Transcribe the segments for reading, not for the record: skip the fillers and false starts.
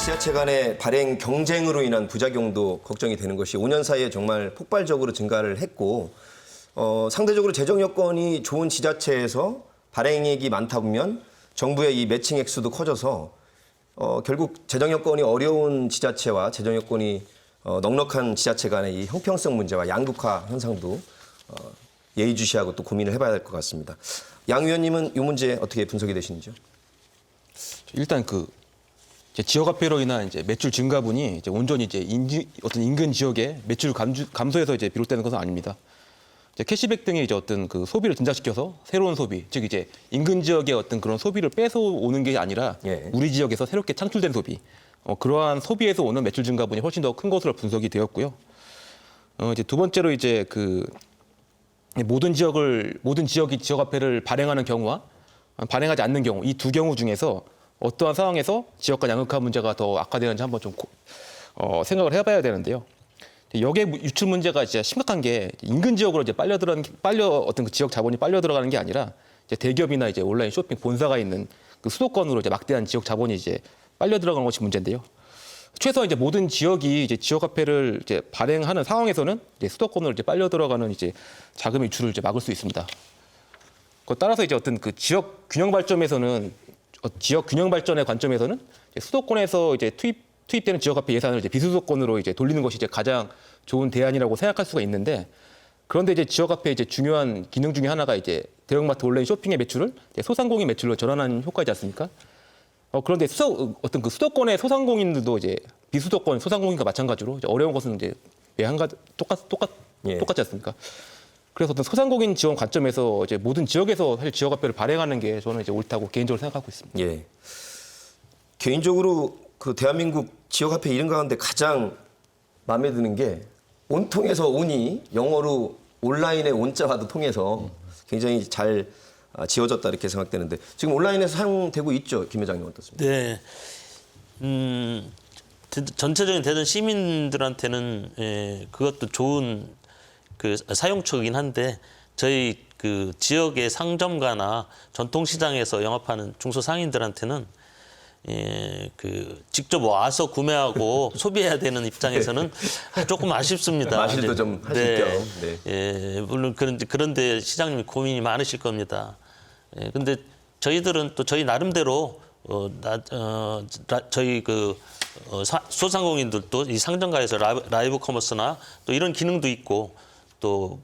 지자체 간의 발행 경쟁으로 인한 부작용도 걱정이 되는 것이 5년 사이에 정말 폭발적으로 증가를 했고 상대적으로 재정 여건이 좋은 지자체에서 발행액이 많다 보면 정부의 이 매칭 액수도 커져서 결국 재정 여건이 어려운 지자체와 재정 여건이 넉넉한 지자체 간의 이 형평성 문제와 양극화 현상도 예의주시하고 또 고민을 해봐야 될 것 같습니다. 양 의원님은 이 문제 어떻게 분석이 되시는지요? 일단 이제 지역화폐로 인한 이제 매출 증가분이 이제 온전히 이제 어떤 인근 지역의 매출 감소에서 이제 비롯되는 것은 아닙니다. 이제 캐시백 등의 이제 어떤 소비를 증가시켜서 새로운 소비, 즉 이제 인근 지역의 어떤 그런 소비를 뺏어오는 게 아니라 우리 지역에서 새롭게 창출된 소비, 그러한 소비에서 오는 매출 증가분이 훨씬 더 큰 것으로 분석이 되었고요. 이제 두 번째로 이제 모든 지역이 지역화폐를 발행하는 경우와 발행하지 않는 경우, 이 두 경우 중에서 어떠한 상황에서 지역 간 양극화 문제가 더 악화되는지 한번 좀 생각을 해봐야 되는데요. 역의 유출 문제가 진짜 심각한 게 인근 지역으로 이제 어떤 지역 자본이 빨려 들어가는 게 아니라 이제 대기업이나 이제 온라인 쇼핑 본사가 있는 수도권으로 이제 막대한 지역 자본이 이제 빨려 들어가는 것이 문제인데요. 최소한 이제 모든 지역이 이제 지역화폐를 이제 발행하는 상황에서는 이제 수도권으로 이제 빨려 들어가는 이제 자금의 유출을 이제 막을 수 있습니다. 따라서 이제 어떤 지역 균형 발전의 관점에서는 수도권에서 이제 투입되는 지역화폐 예산을 이제 비수도권으로 이제 돌리는 것이 이제 가장 좋은 대안이라고 생각할 수가 있는데, 그런데 이제 지역화폐의 이제 중요한 기능 중에 하나가 이제 대형마트 온라인 쇼핑의 매출을 소상공인 매출로 전환하는 효과이지 않습니까? 그런데 어떤 수도권의 소상공인들도 이제 비수도권 소상공인과 마찬가지로 이제 어려운 것은 이제 똑같지 않습니까? 그래서 어떤 소상공인 지원 관점에서 이제 모든 지역에서 사실 지역화폐를 발행하는 게 저는 이제 옳다고 개인적으로 생각하고 있습니다. 예. 개인적으로 대한민국 지역화폐 이름 가운데 가장 마음에 드는 게 온통에서 온이 영어로 온라인의 온자와도 통해서 굉장히 잘 지어졌다 이렇게 생각되는데 지금 온라인에서 사용되고 있죠, 김 회장님 어떻습니까? 네. 전체적인 대전 시민들한테는 그것도 좋은 사용처이긴 한데 저희 지역의 상점가나 전통시장에서 영업하는 중소상인들한테는 직접 와서 구매하고 소비해야 되는 입장에서는 조금 아쉽습니다. 마실도 좀 하실 겸. 네. 물론 그런데 시장님이 고민이 많으실 겁니다. 근데 저희들은 또 저희 나름대로 저희 소상공인들도 이 상점가에서 라이브 커머스나 또 이런 기능도 있고 또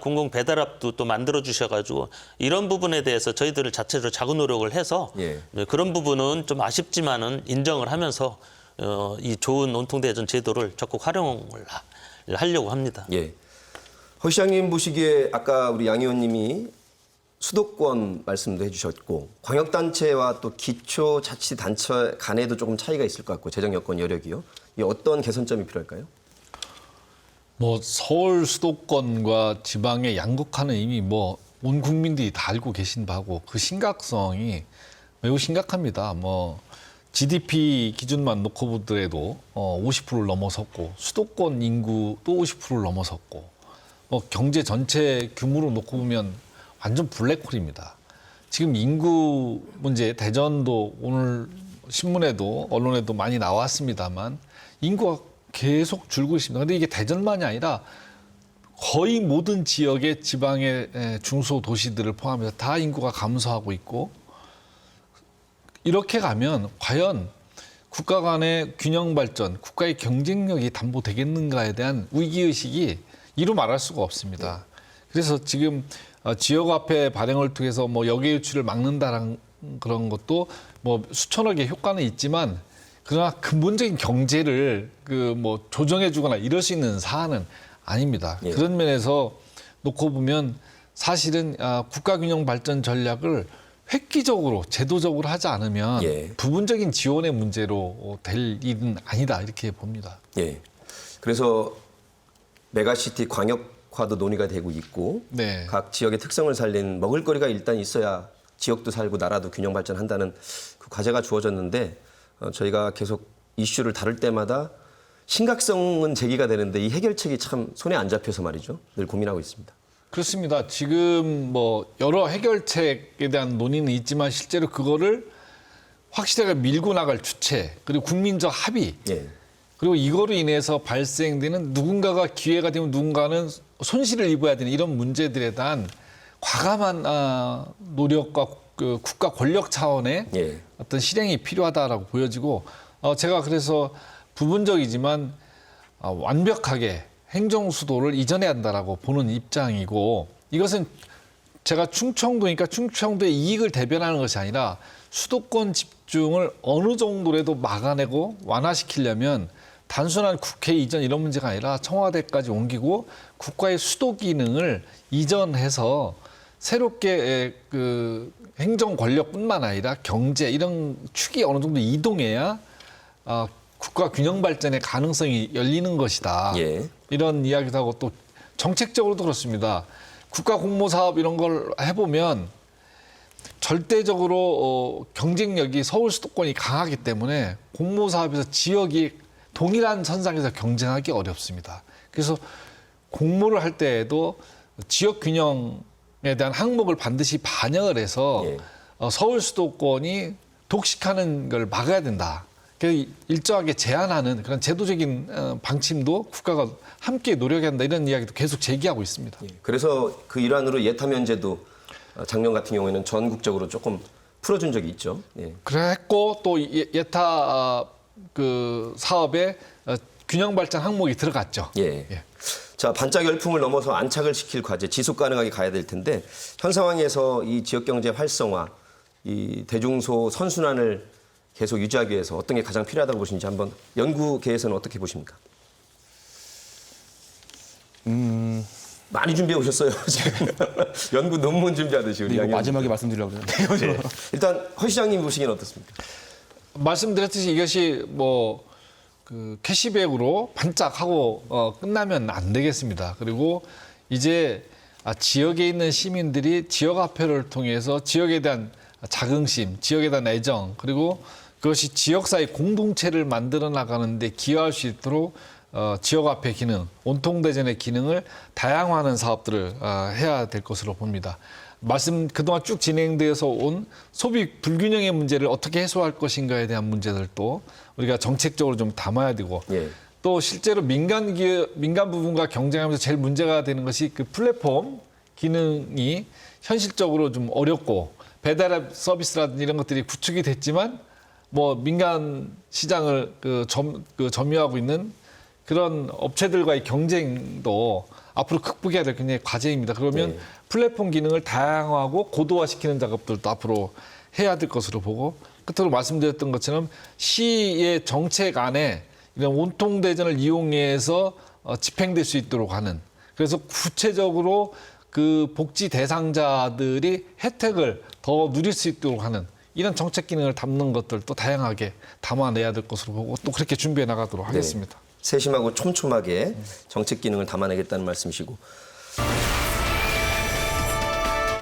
공공 배달앱도 또 만들어 주셔가지고 이런 부분에 대해서 저희들 자체로 자구 노력을 해서 그런 부분은 좀 아쉽지만은 인정을 하면서 이 좋은 온통대전 제도를 적극 활용을 하려고 합니다. 예. 허 시장님 보시기에 아까 우리 양 의원님이 수도권 말씀도 해주셨고 광역단체와 또 기초자치단체 간에도 조금 차이가 있을 것 같고 재정 여건 여력이요. 이 어떤 개선점이 필요할까요? 서울 수도권과 지방의 양극화는 이미 온 국민들이 다 알고 계신 바고 그 심각성이 매우 심각합니다. GDP 기준만 놓고 보더라도 50%를 넘어섰고 수도권 인구도 50%를 넘어섰고 경제 전체 규모로 놓고 보면 완전 블랙홀입니다. 지금 인구 문제 대전도 오늘 신문에도 언론에도 많이 나왔습니다만 인구가 계속 줄고 있습니다. 그런데 이게 대전만이 아니라 거의 모든 지역의 지방의 중소도시들을 포함해서 다 인구가 감소하고 있고 이렇게 가면 과연 국가 간의 균형 발전, 국가의 경쟁력이 담보되겠는가에 대한 위기의식이 이루 말할 수가 없습니다. 그래서 지금 지역화폐 발행을 통해서 역외 유출을 막는다는 그런 것도 수천억의 효과는 있지만 그러나 근본적인 경제를 조정해주거나 이럴 수 있는 사안은 아닙니다. 그런 면에서 놓고 보면 사실은 국가균형 발전 전략을 획기적으로 제도적으로 하지 않으면 부분적인 지원의 문제로 될 일은 아니다 이렇게 봅니다. 예. 그래서 메가시티 광역화도 논의가 되고 있고 각 지역의 특성을 살린 먹을거리가 일단 있어야 지역도 살고 나라도 균형 발전한다는 그 과제가 주어졌는데 저희가 계속 이슈를 다룰 때마다 심각성은 제기가 되는데 이 해결책이 참 손에 안 잡혀서 말이죠. 늘 고민하고 있습니다. 그렇습니다. 지금 여러 해결책에 대한 논의는 있지만 실제로 그거를 확실하게 밀고 나갈 주체 그리고 국민적 합의 예. 그리고 이거로 인해서 발생되는 누군가가 기회가 되면 누군가는 손실을 입어야 되는 이런 문제들에 대한 과감한 노력과 그 국가 권력 차원의 예. 어떤 실행이 필요하다라고 보여지고 제가 그래서 부분적이지만 완벽하게 행정 수도를 이전해야 한다라고 보는 입장이고 이것은 제가 충청도니까 충청도의 이익을 대변하는 것이 아니라 수도권 집중을 어느 정도라도 막아내고 완화시키려면 단순한 국회 이전 이런 문제가 아니라 청와대까지 옮기고 국가의 수도 기능을 이전해서 새롭게 그 행정 권력뿐만 아니라 경제 이런 축이 어느 정도 이동해야 국가 균형 발전의 가능성이 열리는 것이다. 예. 이런 이야기도 하고 또 정책적으로도 그렇습니다. 국가 공모 사업 이런 걸 해보면 절대적으로 경쟁력이 서울 수도권이 강하기 때문에 공모 사업에서 지역이 동일한 선상에서 경쟁하기 어렵습니다. 그래서 공모를 할 때에도 지역 균형에 대한 항목을 반드시 반영을 해서 예. 서울 수도권이 독식하는 걸 막아야 된다. 그래서 일정하게 제한하는 그런 제도적인 방침도 국가가 함께 노력해야 한다. 이런 이야기도 계속 제기하고 있습니다. 예. 그래서 그 일환으로 예타 면제도 작년 같은 경우에는 전국적으로 조금 풀어준 적이 있죠. 예. 그랬고 또 예타 그 사업에 균형 발전 항목이 들어갔죠. 예. 예. 자, 반짝 열풍을 넘어서 안착을 시킬 과제, 지속 가능하게 가야 될 텐데 현 상황에서 이 지역 경제 활성화, 이 대중소 선순환을 계속 유지하기 위해서 어떤 게 가장 필요하다고 보시는지 한번 연구계에서는 어떻게 보십니까? 많이 준비해 오셨어요. 지금 연구 논문 준비하듯이 우리 이거 양현. 마지막에 말씀드리려고 그러는데요. 네. 일단 허 시장님 보시기는 어떻습니까? 말씀드렸듯이 이것이 뭐 그 캐시백으로 반짝하고 끝나면 안 되겠습니다. 그리고 이제 지역에 있는 시민들이 지역화폐를 통해서 지역에 대한 자긍심, 지역에 대한 애정 그리고 그것이 지역사회 공동체를 만들어 나가는데 기여할 수 있도록 지역화폐 기능, 온통대전의 기능을 다양화하는 사업들을 해야 될 것으로 봅니다. 그동안 쭉 진행되어서 온 소비 불균형의 문제를 어떻게 해소할 것인가에 대한 문제들도 우리가 정책적으로 좀 담아야 되고 예. 또 실제로 민간 부분과 경쟁하면서 제일 문제가 되는 것이 그 플랫폼 기능이 현실적으로 좀 어렵고 배달앱 서비스라든지 이런 것들이 구축이 됐지만 뭐 민간 시장을 점유하고 있는 그런 업체들과의 경쟁도 앞으로 극복해야 될 굉장히 과제입니다. 그러면 네. 플랫폼 기능을 다양화하고 고도화시키는 작업들도 앞으로 해야 될 것으로 보고 끝으로 말씀드렸던 것처럼 시의 정책 안에 이런 온통대전을 이용해서 집행될 수 있도록 하는 그래서 구체적으로 그 복지 대상자들이 혜택을 더 누릴 수 있도록 하는 이런 정책 기능을 담는 것들도 다양하게 담아내야 될 것으로 보고 또 그렇게 준비해 나가도록 하겠습니다. 세심하고 촘촘하게 정책 기능을 담아내겠다는 말씀이시고